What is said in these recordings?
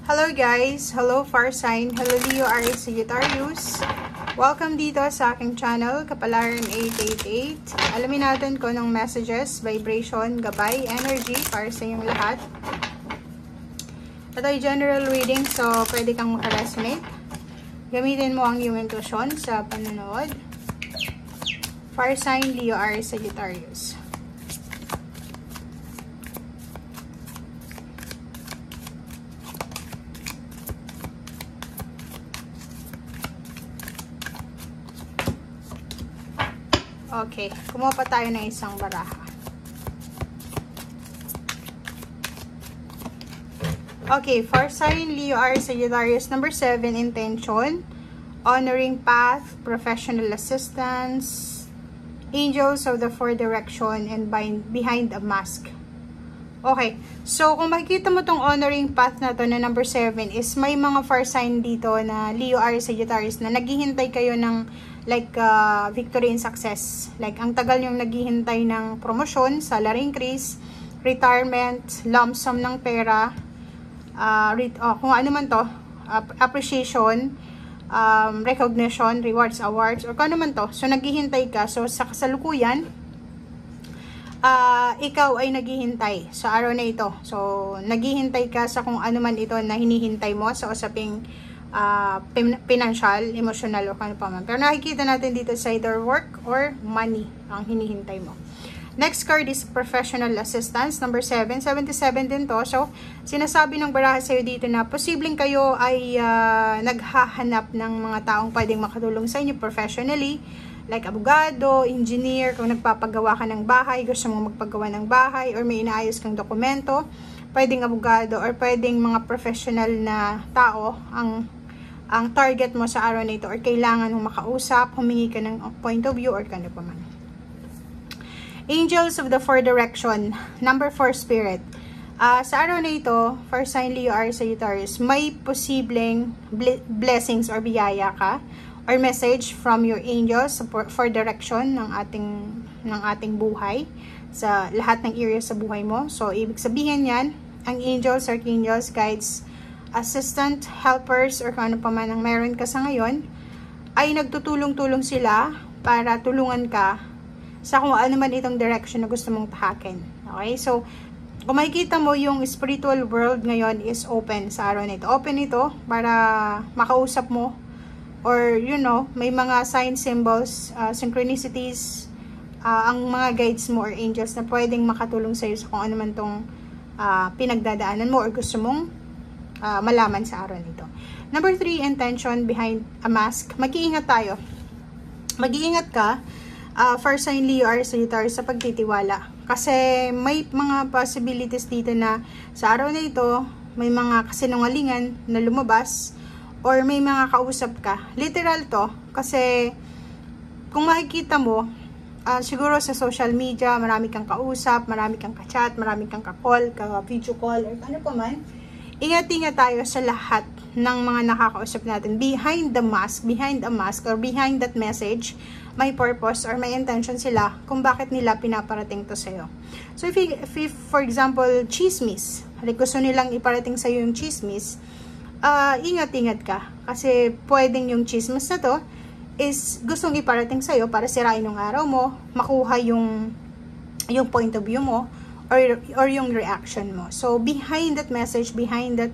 Hello guys! Hello Fire Sign! Hello Leo, Aries, Sagittarius! Welcome dito sa aking channel, Kapalaran 888. Alamin natin kung anong messages, vibration, gabay, energy para sa inyong lahat. Ito ay general reading, so pwede kang makaresonate. Gamitin mo ang iyong intuition sa panonood. Fire Sign, Leo, Aries, Sagittarius. Okay, kumuha pa tayo ng isang baraha. Okay, Fire Sign, Leo, Aries, Sagittarius. Number 7, intention. Honoring path, professional assistance, angels of the four direction, and behind a mask. Okay, so kung makikita mo tong honoring path na to na number 7 is may mga fire sign dito na Leo, Aries, Sagittarius na naghihintay kayo ng like victory and success. Like ang tagal yung naghihintay ng promotion, salary increase, retirement, lump sum ng pera, kung ano man to, appreciation, recognition, rewards, awards, or kung ano man to. So naghihintay ka. So sa kasalukuyan, ikaw ay naghihintay sa araw na ito. So, naghihintay ka sa kung ano man ito na hinihintay mo sa usaping financial, emotional, o kano pa man. Pero nakikita natin dito sa either work or money ang hinihintay mo. Next card is professional assistance, number 7. 77 din to. So, sinasabi ng baraha sa'yo dito na posibleng kayo ay naghahanap ng mga taong pwedeng makatulong sa inyo professionally. Like abogado, engineer, kung nagpapagawa ka ng bahay, gusto mong magpagawa ng bahay, or may inaayos kang dokumento, pwedeng abogado, or pwedeng mga professional na tao ang target mo sa araw na ito, or kailangan mong makausap, humingi ka ng point of view, or kano pa man. Angels of the four direction, number 4, spirit. Sa araw na ito, Fire Sign, Leo, Aries, Sagittarius, may posibleng blessings or biyaya ka, or message from your angels for direction ng ating buhay sa lahat ng area sa buhay mo. So, ibig sabihin yan, ang angels, archangels, guides, assistant, helpers, or kung ano pa man ang meron ka sa ngayon, ay nagtutulong-tulong sila para tulungan ka sa kung ano man itong direction na gusto mong tahakin. Okay? So, kung makikita mo, yung spiritual world ngayon is open sa araw na ito. Open ito para makausap mo, or you know, may mga sign symbols, synchronicities, ang mga guides mo or angels na pwedeng makatulong sa iyo sa kung ano man tong pinagdadaanan mo or gusto mong malaman sa araw nito. Number 3, intention, behind a mask. Mag-iingat tayo. Mag-iingat ka, Fire Sign, Leo, Aries, Sagittarius, sa pagtitiwala. Kasi may mga possibilities dito na sa araw na ito, may mga kasinungalingan na lumabas, or may mga kausap ka. Literal to. Kasi, kung makikita mo, siguro sa social media, marami kang kausap, marami kang ka-chat, marami kang ka-call, ka-video call, or ano pa man. Ingat-ingat tayo sa lahat ng mga nakakausap natin. Behind the mask, or behind that message, may purpose or may intention sila kung bakit nila pinaparating to sa'yo. So, if for example, chismis, gusto nilang iparating sa'yo yung chismis, ingat-ingat ka. Kasi pwedeng yung chismis na to is gustong iparating sa'yo para sirain yung araw mo, makuha yung point of view mo, or yung reaction mo. So, behind that message, behind that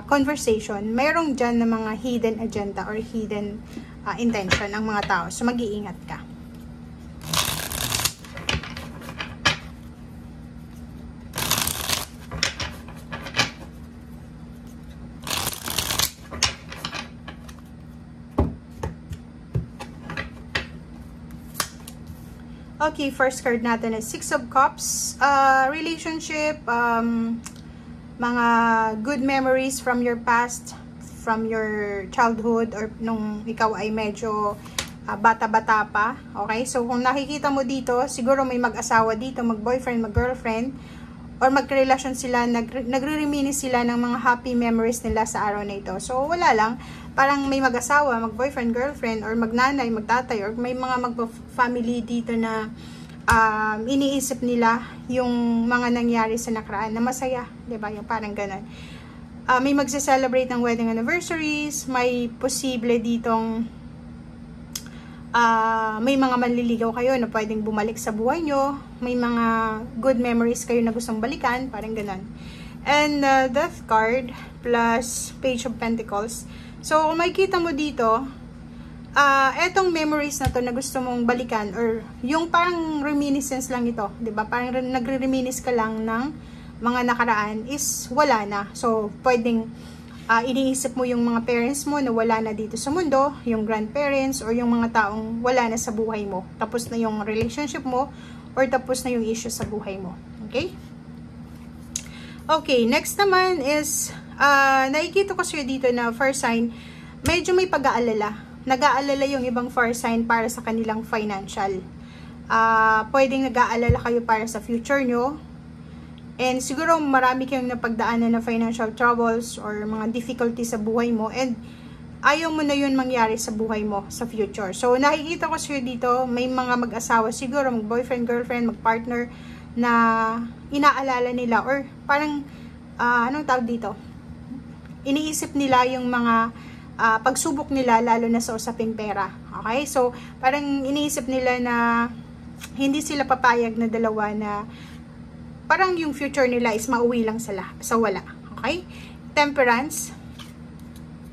conversation, mayroong dyan na mga hidden agenda or hidden intention ang mga tao. So, mag-iingat ka. Okay, first card natin is 6 of Cups. Relationship, mga good memories from your past, from your childhood, or nung ikaw ay medyo bata-bata pa. Okay, so kung nakikita mo dito, siguro may mag-asawa dito, mag-boyfriend, mag-girlfriend, or magrelasyon sila, nagre-reminisce sila ng mga happy memories nila sa araw na ito. So, wala lang. Parang may mag-asawa, mag-boyfriend, girlfriend, or magnanay, magtatay, or may mga mag-family dito na iniisip nila yung mga nangyari sa nakaraan na masaya, 'di ba? Yung parang ganun. may magse-celebrate ng wedding anniversaries, may posible ditong may mga manliligaw kayo na pwedeng bumalik sa buhay nyo, may mga good memories kayo na gustong balikan, parang ganun. And Death card plus Page of Pentacles. So, kung makikita mo dito, etong memories na to na gusto mong balikan, or yung parang reminiscence lang ito, 'di ba? Parang nagre-reminisce ka lang ng mga nakaraan is wala na. So, pwedeng iniisip mo yung mga parents mo na wala na dito sa mundo, yung grandparents, or yung mga taong wala na sa buhay mo. Tapos na yung relationship mo, or tapos na yung issue sa buhay mo. Okay? Okay, next naman is, nakikita ko sa'yo dito na fire sign, medyo may pag-aalala. Nag-aalala yung ibang fire sign para sa kanilang financial. Pwedeng nag-aalala kayo para sa future nyo. And siguro marami kayong napagdaanan na financial troubles or mga difficulties sa buhay mo, and ayaw mo na yun mangyari sa buhay mo sa future. So, nakikita ko sa'yo dito, may mga mag-asawa siguro, mag-boyfriend, girlfriend, mag-partner na inaalala nila, or parang, anong tawag dito? Iniisip nila yung mga pagsubok nila, lalo na sa usaping pera. Okay? So, parang iniisip nila na hindi sila papayag na dalawa na parang yung future nila is mauwi lang sa wala. Okay? Temperance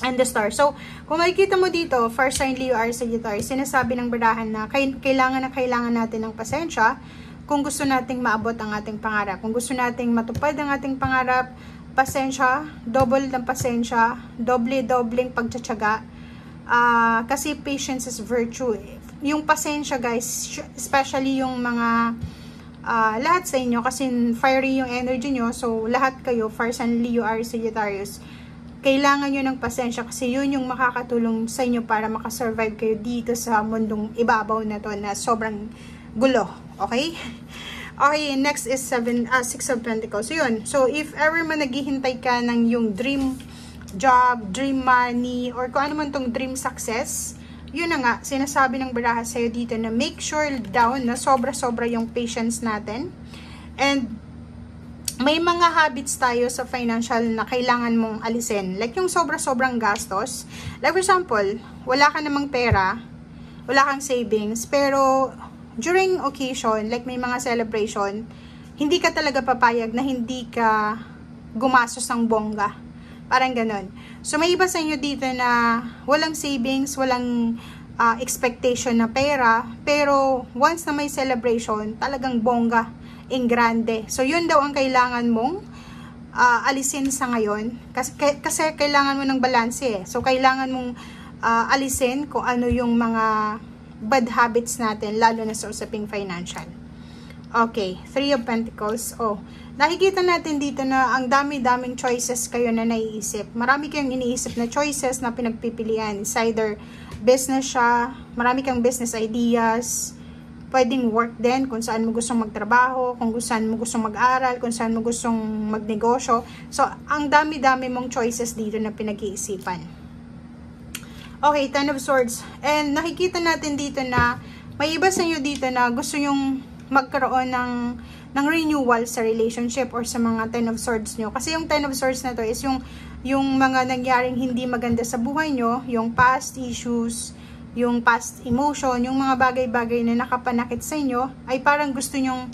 and the Star. So, kung makikita mo dito, fire sign Leo, Aries, Sagittarius, sinasabi ng barahan na kailangan natin ng pasensya kung gusto nating maabot ang ating pangarap. Kung gusto nating matupad ang ating pangarap, pasensya, double ng pasensya, doble-dobleng pagtsatsaga. Kasi patience is virtue. Yung pasensya, guys, especially yung mga lahat sa inyo, kasi fiery yung energy nyo, so lahat kayo, fire sign Leo, Aries, Sagittarius, kailangan nyo ng pasensya kasi yun yung makakatulong sa inyo para makasurvive kayo dito sa mundong ibabaw na to na sobrang gulo. Okay? Okay, next is 6 of Pentacles. So, yun. So, if ever man naghihintay ka ng yung dream job, dream money, or kung ano man tong dream success, yun na nga, sinasabi ng baraha sa'yo dito na make sure daw na sobra-sobra yung patience natin. And may mga habits tayo sa financial na kailangan mong alisin. Like yung sobra-sobrang gastos. Like for example, wala ka namang pera, wala kang savings, pero during occasion, like may mga celebration, hindi ka talaga papayag na hindi ka gumastos ng bongga. Parang ganun. So, may iba sa inyo dito na walang savings, walang expectation na pera, pero once na may celebration, talagang bongga, in grande. So, yun daw ang kailangan mong alisin sa ngayon. Kasi kailangan mo ng balanse eh. So, kailangan mong alisin kung ano yung mga bad habits natin, lalo na sa usaping financial. Okay, 3 of Pentacles. Oh, nakikita natin dito na ang dami-daming choices kayo na naiisip. Marami kayong iniisip na choices na pinagpipilian. It's either business siya, marami kang business ideas, pwedeng work din kung saan mo gustong magtrabaho, kung saan mo gustong mag-aral, kung saan mo gustong magnegosyo. So, ang dami-dami mong choices dito na pinag-iisipan. Okay, 10 of Swords. And nakikita natin dito na may iba sa inyo dito na gusto yung magkaroon ng renewal sa relationship or sa mga 10 of Swords nyo. Kasi yung 10 of Swords na to is yung mga nangyaring hindi maganda sa buhay nyo, yung past issues, yung past emotion, yung mga bagay-bagay na nakapanakit sa inyo, ay parang gusto nyong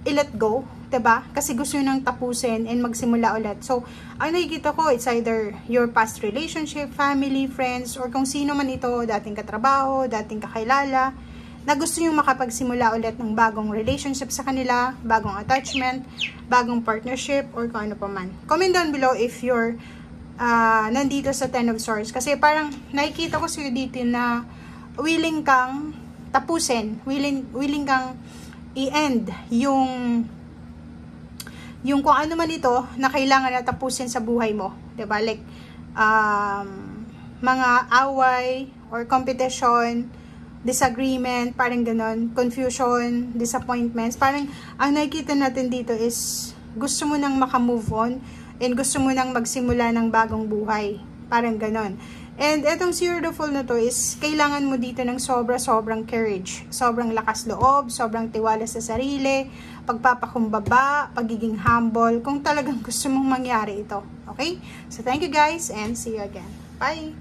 i-let go, diba? Kasi gusto nyo nang tapusin and magsimula ulit. So, ang nakikita ko, it's either your past relationship, family, friends, or kung sino man ito, dating katrabaho, dating kakilala, na gusto nyo makapagsimula ulit ng bagong relationship sa kanila, bagong attachment, bagong partnership, or kung ano pa man. Comment down below if you're nandito sa 10 of Swords. Kasi parang nakikita ko sa'yo dito na willing kang tapusin, willing kang i-end yung kung ano man ito na kailangan na tapusin sa buhay mo. Diba? Like, mga away or competition, disagreement, parang ganon, confusion, disappointments. Parang ang nakikita natin dito is gusto mo nang makamove on and gusto mo nang magsimula ng bagong buhay. Parang ganon. And etong Year of the Fool na to is kailangan mo dito ng sobrang courage, sobrang lakas loob, sobrang tiwala sa sarili, pagpapakumbaba, pagiging humble, kung talagang gusto mong mangyari ito. Okay? So thank you guys and see you again. Bye!